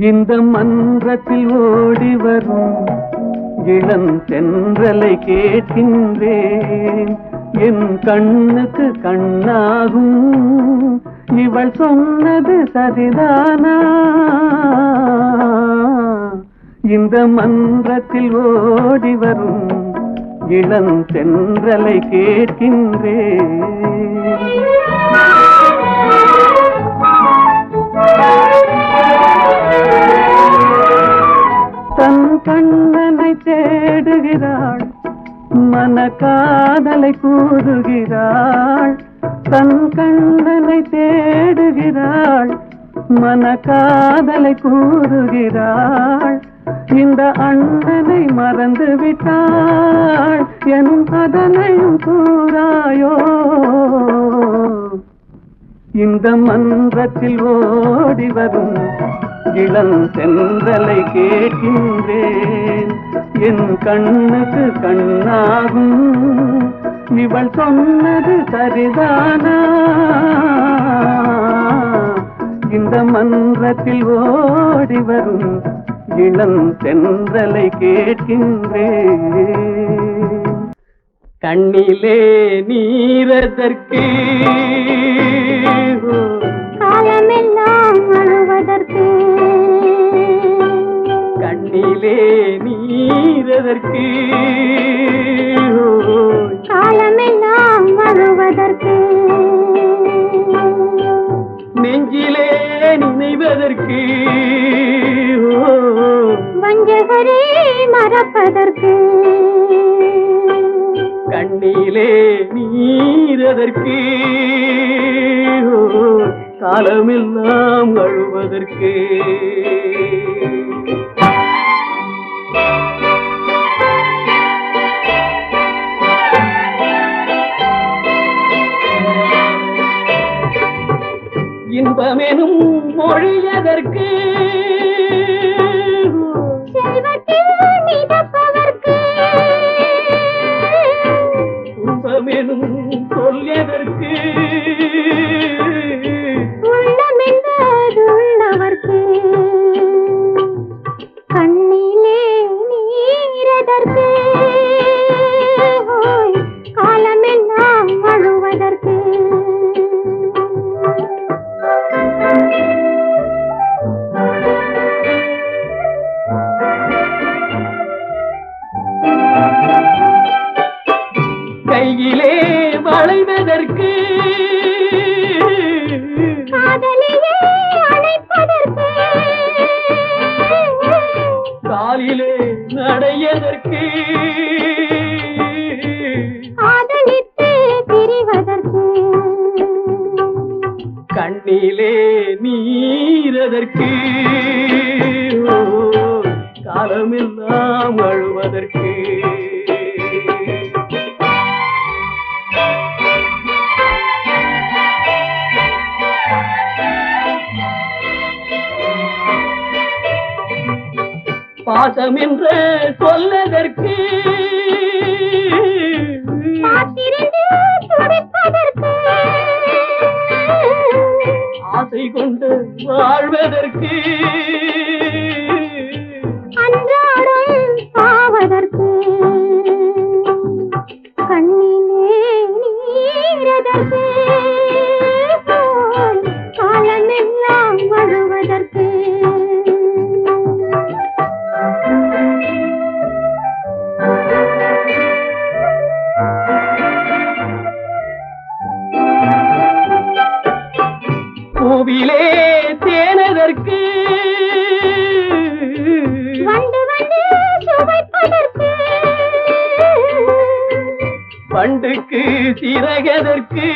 இந்த மன்றத்தில் ஓடி வரும் இளம் தென்றலை கேட்கின்றேன். என் கண்ணுக்கு கண்ணாகும் இவள் சொன்னது சரிதானா? இந்த மன்றத்தில் ஓடி வரும் இளம் தென்றலை கேட்கின்றேன். தன் கண்ணனை தேடுகிறாள், மன காதலை கூறுகிறாள். தன் கண்ணனை தேடுகிறாள், மன காதலை கூறுகிறாள். இந்த அண்ணனை மறந்து விட்டாள் எனும் அதனையும் கூறாயோ? இந்த மன்றத்தில் ஓடி வரும் இளம் தென்றலை கேட்கின்றேன். என் கண்ணுக்கு கண்ணாகும் இவள் சொன்னது சரிதானா? இந்த மன்றத்தில் ஓடி வரும் இளம் தென்றலை கேட்கின்றேன். கண்ணிலே நீரதற்கு, காலமெல்லாம் அழுவதற்கு. கண்ணிலே நீரதற்கு, காலமெல்லாம் அழுவதற்கு. நெஞ்சிலே நினைவதற்கு, வஞ்சகரே மறப்பதற்கு. கண்ணிலே நீரதற்கு, காலமெல்லாம் அழுவதற்கு. இன்பமெனும் மொழியதற்கு, செல்வத்தில் மிதப்பதற்கு. துன்பமெனும் சொல்லியதற்கு, உள்ளமென்பதுள்ளவர்க்கு. கண்ணிலே நீரதற்கு, காலமெல்லாம் அழுவதற்கு. கையிலே வளைவதற்கு, காதலியே அழைப்பதற்கு. காலிலே நடையதற்கு, காதலித்து பிரிவதற்கு. கண்ணிலே நீரதற்கு, காலமெல்லாம் அழுவதற்கு. பாசம் என்ற சொல்லதற்கு, காத்திருந்து துடிப்பதற்கு. ஆசை கொண்டு வாழ்வதற்கு, அன்றாடம் சாவதற்கு. கண்ணிலே நீரதற்கு, காலமெல்லாம் அழுவதற்கு. பூவிலே தேனதற்கு, வந்து வந்து சுவைப்பதற்கு. பண்டுக்கு சிறகதற்கு,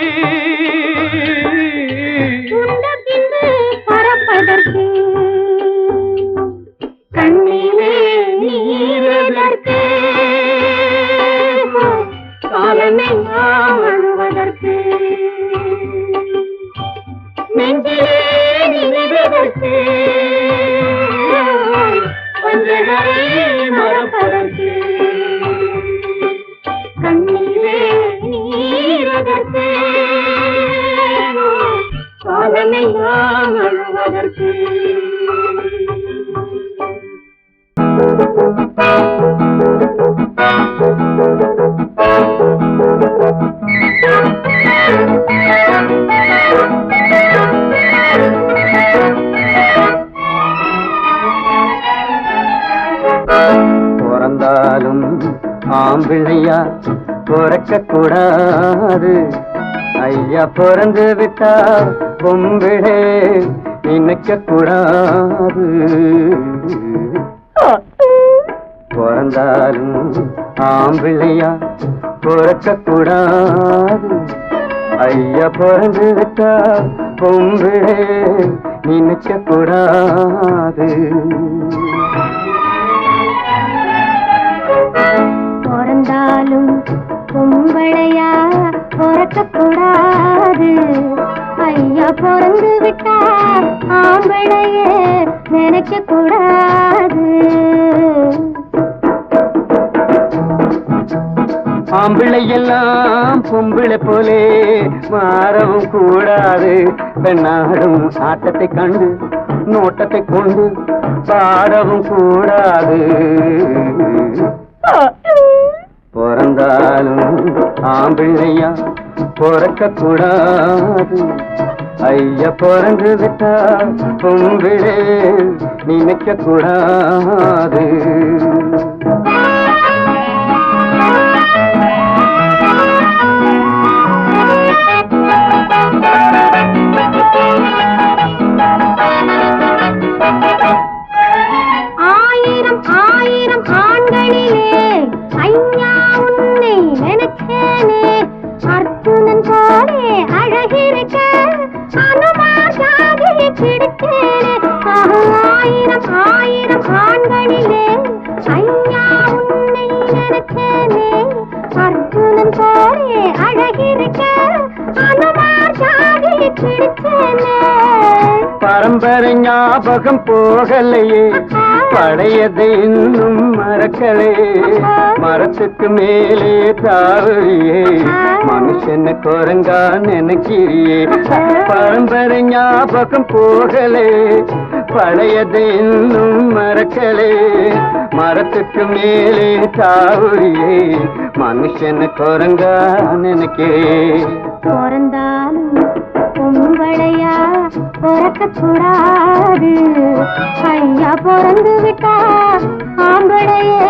உண்ட பின்பு பறப்பதற்கு. கண்ணிலே நீரதற்கு, காலமெல்லாம் அழுவதற்கு. நெஞ்சிலே நினைவதற்கு, வஞ்சகரை மறப்பதற்கு. கண்ணிலே நீரதற்கு, காலமெல்லாம் அழுவதற்கு. பிறந்தாலும் ஆம்பிள்ளையா பிறக்க கூடாது, ஐயா பிறந்து விட்டா பொம்பிளே நினைக்க கூடாது. பிறந்தாலும் ஆம்பிள்ளையா பிறக்க கூடாது, ஐயா பிறந்து விட்டா பொம்பிளே நினைக்க கூடாது. பிறந்தாலும் பொம்பளையா பிறக்க கூடாது, ஐயா பிறந்து விட்டா ஆம்பளையே நினைக்க கூடாது. ஆம்பிள்ளை எல்லாம் பொம்பிளை போலே மாறவும் கூடாது, பெண்ணாடும் ஆட்டத்தை கண்டு நோட்டத்தை கொண்டு பாடவும் கூடாது. பிறந்தாலும் ஆம்பிள்ளையா பிறக்க கூடாது, ஐயா பிறந்து விட்டா பொம்பிளே நினைக்க கூடாது. ஆயிரம் ஆயிரம் ஆண்களிலே ஐயா உன்னை நினைச்சேனே, அர்ஜுனன் போலே அழகிருக்க அனுமார் ஜாதி கிடைச்சேனே. ஆயிரம் ஆயிரம் ஆண்களிலே ஐயா உன்னை நினைச்சேனே, அர்ஜுனன் போலே அழகிருக்க அனுமார் ஜாதி கிடைச்சேனே. பரம்பரை ஞாபகம் போகலையே, பழையதை இன்னும் மறக்கலே, மரத்துக்கு மேலே தாவறியே மனுஷன குரங்கா நினைக்கிறியே. பரம்பரை ஞாபகம் போகலே, பழையதை இன்னும் மறக்கலே, மரத்துக்கு மேலே தாவறியே மனுஷன குரங்கா நினைக்கிறேன். பிறந்தாலும் பொம்பளையா பிறக்க கூடாது, ஐயா பிறந்து விட்டா ஆம்பளையே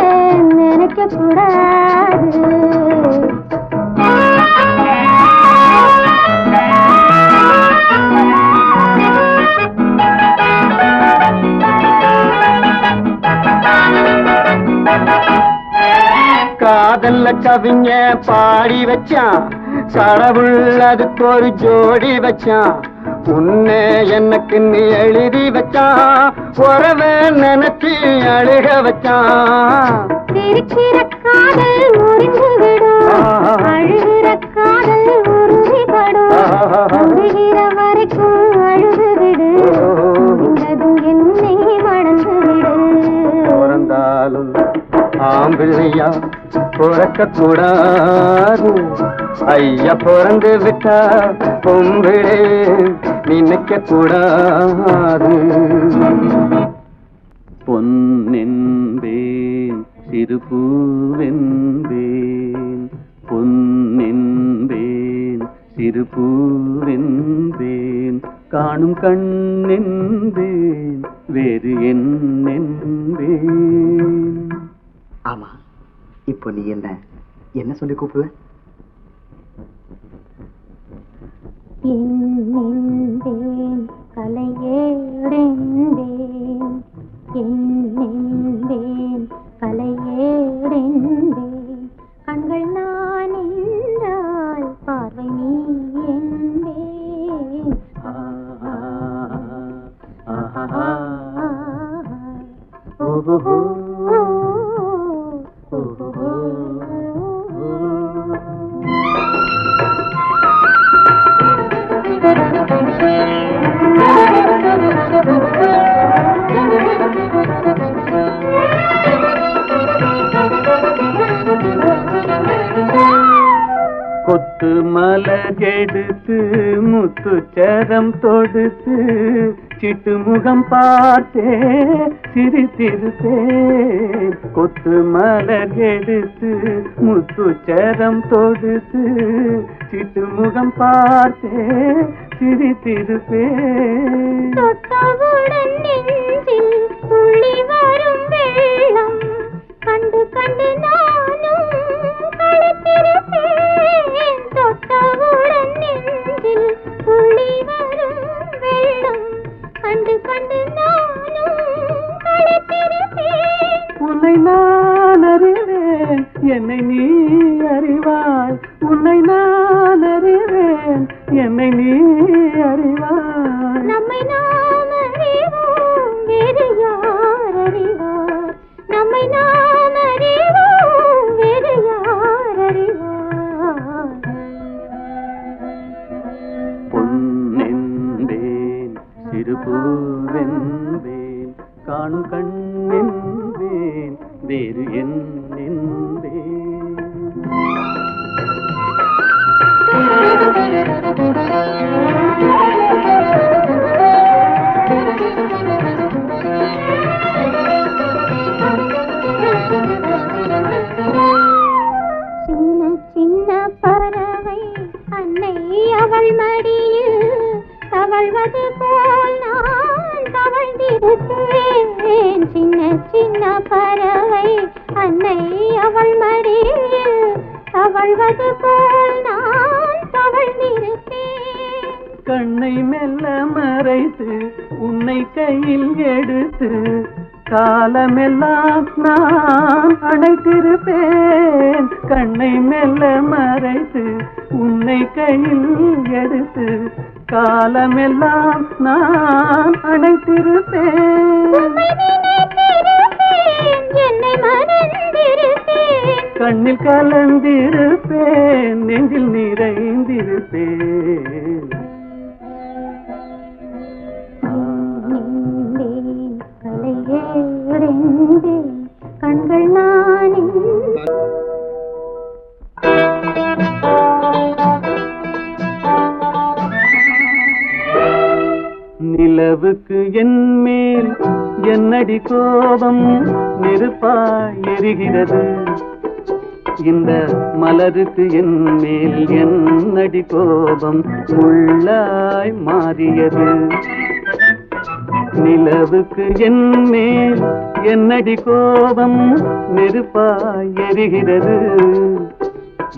நினைக்க கூடாது. காதல்ல கவிஞ பாடி வச்சான், கடவுள் அதுக்கு ஒரு ஜோடி வச்சான், உன்னை எனக்கு நீ எழுதி வச்சான், உறவ நினைச்சு அழுக வச்சான். சிரிக்கிற காதல் முறிந்து விடும், அழுகிற காதல் உறுதிப்படும், முடிகிற வரைக்கும் அழுது விடு, முடிந்ததும் என்னை மறந்து விடு. பிறந்தாலும் ஆம்பிள்ளையா பிறக்க கூடாது, ஐயா பிறந்து விட்டா பொம்பிளே நினைக்க கூடாது. பொன்னென்பேன் சிறுபூவென்பேன், பொன்னென்பேன் சிறுபூவென்பேன், காணும் கண்ணென்பேன் வேறு என்னென்பேன். ஆமா, இப்போ நீ என்ன சொல்லி கூப்பிடுவ? என்னென்பேன் கலையேடென்பேன், என்னென்பேன் கலையேடென்பேன், கண்கள் நான் என்றால் பார்வை நீ என்பேன். கொத்து மலகே எடுத்து முத்துச்சரம் தொடுத்து சிட்டு முகம் பார்த்தே சிரித்திருப்பேன். கொத்து மலர் எடுத்து முத்துச்சரம் தொடுத்து சிட்டு முகம் பார்த்தே சிரித்திருப்பேன். தொட்டவுடன் நெஞ்சில் துள்ளி வரும் வெள்ளம் கண்டு கண்டு நானும் களித்திருப்பேன். தொட்டவுடன் நெஞ்சில் துள்ளி வரும் வெள்ளம் கண்டு கண்டு நானும் களித்திருப்பேன். உன்னை நான் அறிவேன், என்னை நீ அறிவாய். உன்னை நான் அறிவேன், என்னை நீ அறிவாய். நம்மை நாம் அறிவோம், வேறு யார் அறிவார்? நம்மை நாம் அறிவோம், வேறு யார் அறிவார்? பொன்னென்பேன் சிறுபூவென்பேன் காணும் கண்ணென்பேன் வேறு என்னென்பேன். சின்ன சின்ன பறவை அன்னை அவள் மடியில் தவழ்வது போல் நான் தவழ்ந்திருப்பேன். சின்ன சின்ன பறவை அன்னை அவள் மடியில் தவழ்வது போல் நான் தவழ்ந்திருப்பேன். கண்ணை மெல்ல மறைத்து உன்னை கையில் எடுத்து காலமெல்லாம் நான் அணைத்திருப்பேன். கண்ணை மெல்ல மறைத்து உன்னை கையில் எடுத்து காலமெல்லாம் நான் அணைத்திருப்பேன். உம்மை நினைத்திருப்பேன், என்னை மறந்திருப்பேன். கண்ணில் கலந்திருப்பேன், நெஞ்சில் நிறைந்திருப்பேன். கண்கள் நானே நிலவுக்கு என் மேல் என்னடி கோபம் நெருப்பாய் எரிகிறது. இந்த மலருக்கு என் மேல் என்னடி கோபம் முள்ளாய் மாறியது. நிலவுக்கு என் மேல் என்னடி கோபம் நெருப்பாய் எரிகிறது.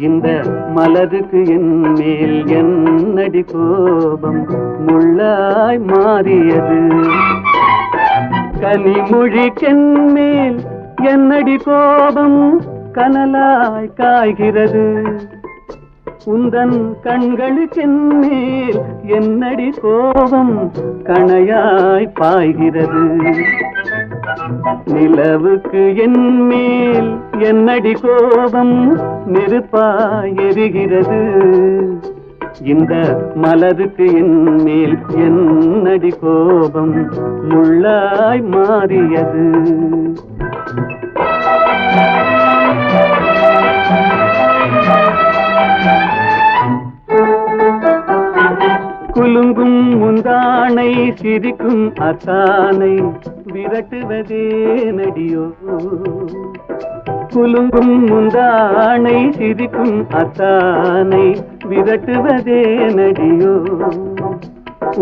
இந்த மலருக்கு என் மேல் என்னடி கோபம் முள்ளாய் மாறியது. கனிமொழிக்கென் மேல் என்னடி கோபம் கனலாய் காய்கிறது. உந்தன் கண்களுக்கென் மேல் என்னடி கோபம் கணையாய் பாய்கிறது. நிலவுக்கு என் மேல் என்னடி கோபம் நெருப்பாய் எரிகிறது. இந்த மலருக்கு என் மேல் என்னடி கோபம் முள்ளாய் மாறியது. குலுங்கும் முந்தானை சிரிக்கும் அத்தானை விரட்டுவதே நடியோ. குலுங்கும் முந்தானை சிரிக்கும் அத்தானை விரட்டுவதே நடியோ.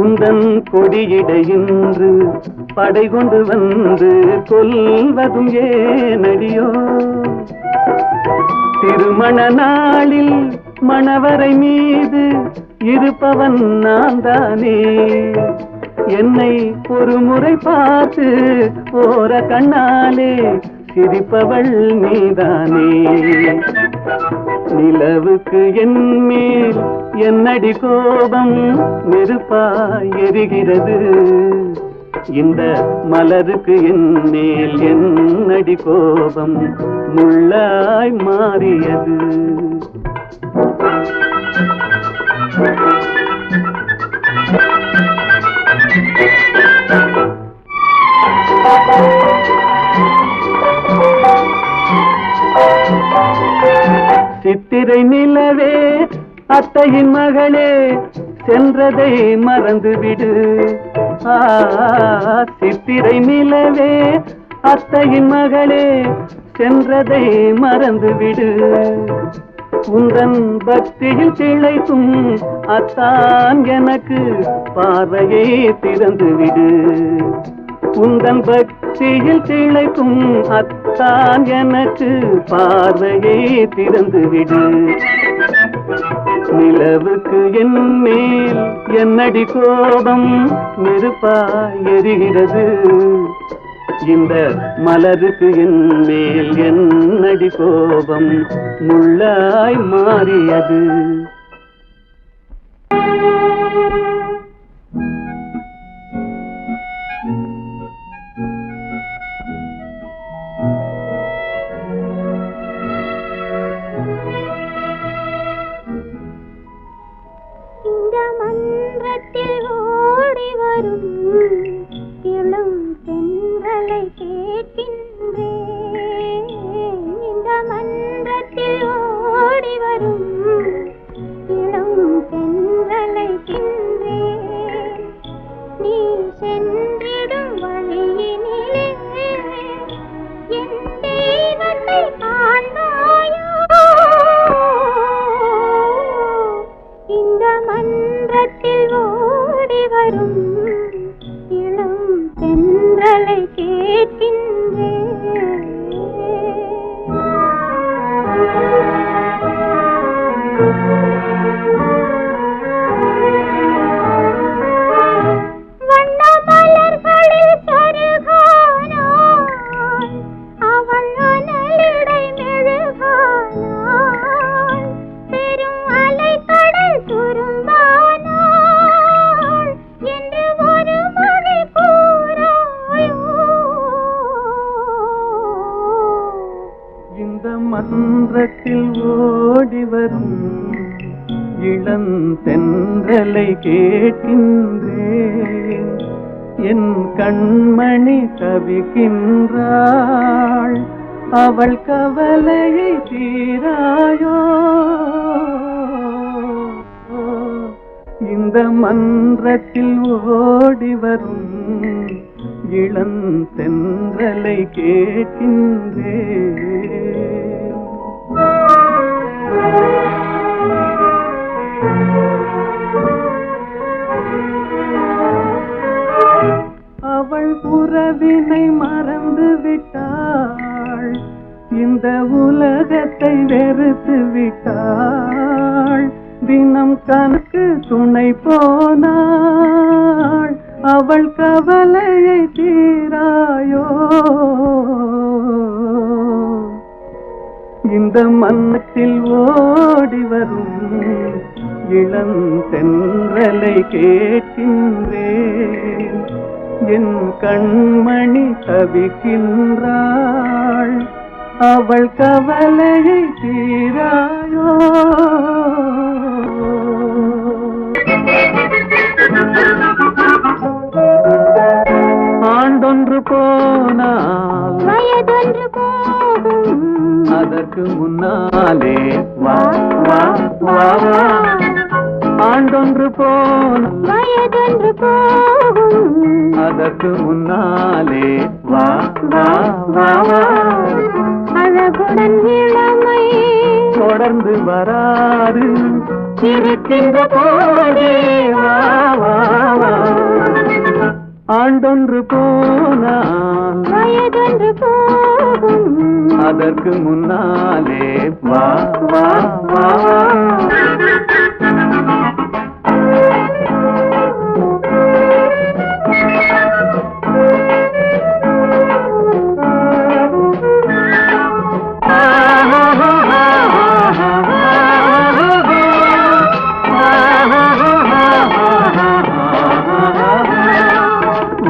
உந்தன் கொடியிடையின்று படை கொண்டு வந்து கொல்வதும் ஏனடியோ. திருமண நாளில் மணவரை மீது இருப்பவன் நான் தானே. என்னை ஒரு முறை பார்த்து ஓர கண்ணாலே சிரிப்பவள் நீதானே. நிலவுக்கு என் மேல் என்னடி கோபம் நெருப்பாய் எரிகிறது. இந்த மலருக்கு என் மேல் என்னடி கோபம் முள்ளாய் மாறியது. சித்திரை நிலவே அத்தையின் மகளே சென்றதை மறந்துவிடு. சித்திரை நிலவே அத்தையின் மகளே சென்றதை மறந்துவிடு. உந்தன் பக்தியில் திளைக்கும் அத்தான் எனக்கு பார்வையை திறந்துவிடு. உந்தன் பக்தியில் திளைக்கும் அத்தான் எனக்கு பார்வையை திறந்துவிடு. நிலவுக்கு என் மேல் என்னடி கோபம் நெருப்பாய் எரிகிறது. இந்த மலருக்கு என் மேல் என்னடி கோபம் முள்ளாய் மாறியது. இந்த மன்றத்தில் ஓடி வரும் இளம் பெண்களை கேட்கின்றேன். இந்த மன்றத்தில் ஓடி வரும் இளம் பெண்களை கேட்கின்றேன். நீ சென்றிடும் வழியினிலே என் தெய்வத்தை காண்பாயோ? இந்த மன்றத்தில் ஓடி வரும் இளம் பெண்களை கேட்கின்றேன். வண்ண மலர்களில் சருகானாள், அவள் அனலிடை மெழுகானாள், பெரும் அலைக்கடல் துரும்பானாள் என்று ஒரு மொழி கூறாயோ? இந்த மன்றத்தில் ஓடி வரும் இளம் தென்றலை கேட்கின்றேன். என் கண்மணி தவிக்கின்றாள், அவள் கவலையை தீராயோ? இந்த மன்றத்தில் ஓடி வரும் இளம் தென்றலை கேட்கின்றேன். அவள் உறவினை மறந்து விட்டாள், இந்த உலகத்தை வெறுத்து விட்டாள். தினம் கணக்கு துணை போனாள், அவள் கவலையை தீராயோ? இந்த மன்னத்தில் ஓடி வரும் இளம் தென்றலை கேட்கின்றேன். என் கண்மணி தவிக்கின்றாள், அவள் கவலையை தீராயோ? ஆண்டொன்று போனால் வயதொன்று போகும், அதற்கு முன்னாலே வா வா வா வா. ஆண்டொன்று போனால் வயதொன்று போகும், அதற்கு முன்னாலே வா வா வா வா. அழகுடன் இளமை தொடர்ந்து வராது இருக்கின்ற போதே வா வா வா. ஆண்டொன்று போனால் வயதொன்று போகும், அதற்கு முன்னாலே வா வா வா வா.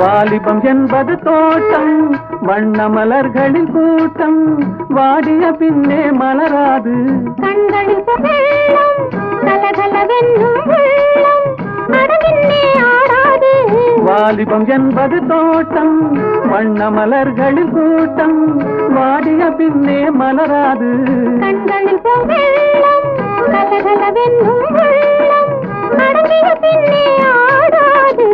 வாலிபம் என்பது தோட்டம், வண்ண மலர்களின் கூட்டம், வாடிய பின்னே மலராது. கண்களில் வெள்ளம் கலகலவென்னும் வெள்ளம் அடவின்னே ஆடாது. வாலிபம் என்பது தோட்டம், வண்ண மலர்களின் கூட்டம், வாடிய பின்னே மலராது. கண்களில் வெள்ளம் கலகலவென்னும் வெள்ளம் பின்னே ஆடாது.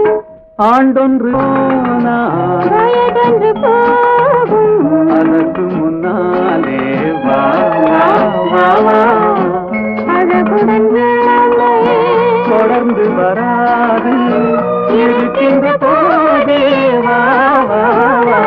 ஆண்டொன்று போனால் வயதொன்று போகும். அதற்கு முன்னாலே வா வா வா வா. அழகுடன் இளமை தொடர்ந்து வராது இருக்கின்ற போதே வா வா வா.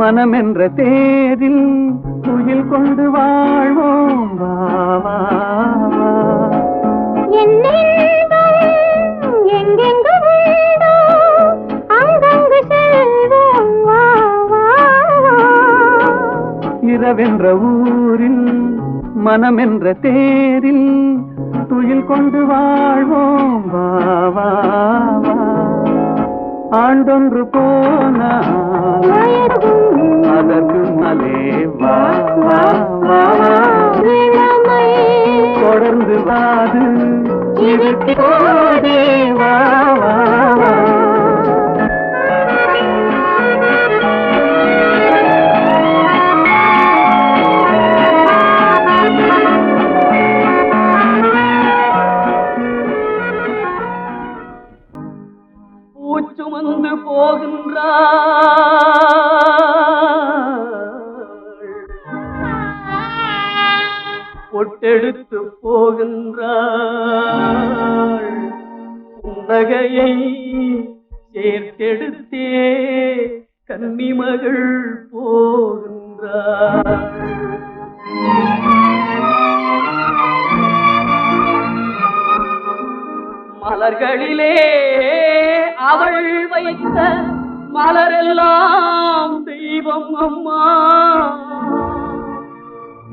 மனம் என்ற தேரில் துயில் கொண்டு வாழ்வோம் வா வா வா. எங்கெங்கு உண்டோ அங்கங்கு செல்வோம் வா வா வா. இரவென்ற ஊரில் மனம் என்ற தேரில் துயில் கொண்டு வாழ்வோம் வா வா வா. ஆண்டொன்று போனால் அதற்கு மலே வா வா வா. இளமை தொடர்ந்து வாது இருக்கோதே வா வா வா. பூச்சுமந்து போகின்றாள் பொட்டெடுத்து போகின்றாள் புன்னகையை சேர்த்தெடுத்தே கன்னிமகள் போகின்றாள். மலர்களிலே அவள் வைத்த மலரெல்லாம் தெய்வம் அம்மா.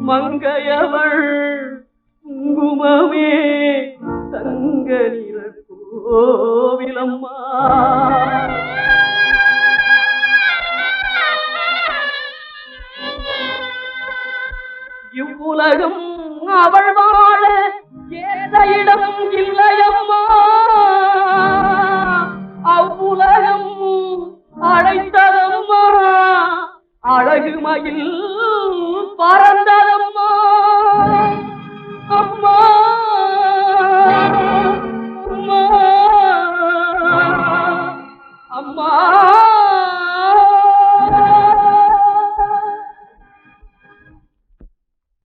மங்கையவள் குங்குமமே தங்க நிற கோவிலம்மா. இவ்வுலகம் அவள் வாழ ஏற்ற இடம் இல்லையம்மா. அவ்வுலகம் அழைத்ததம்மா, அழகு மயில் பறந்ததம்மா.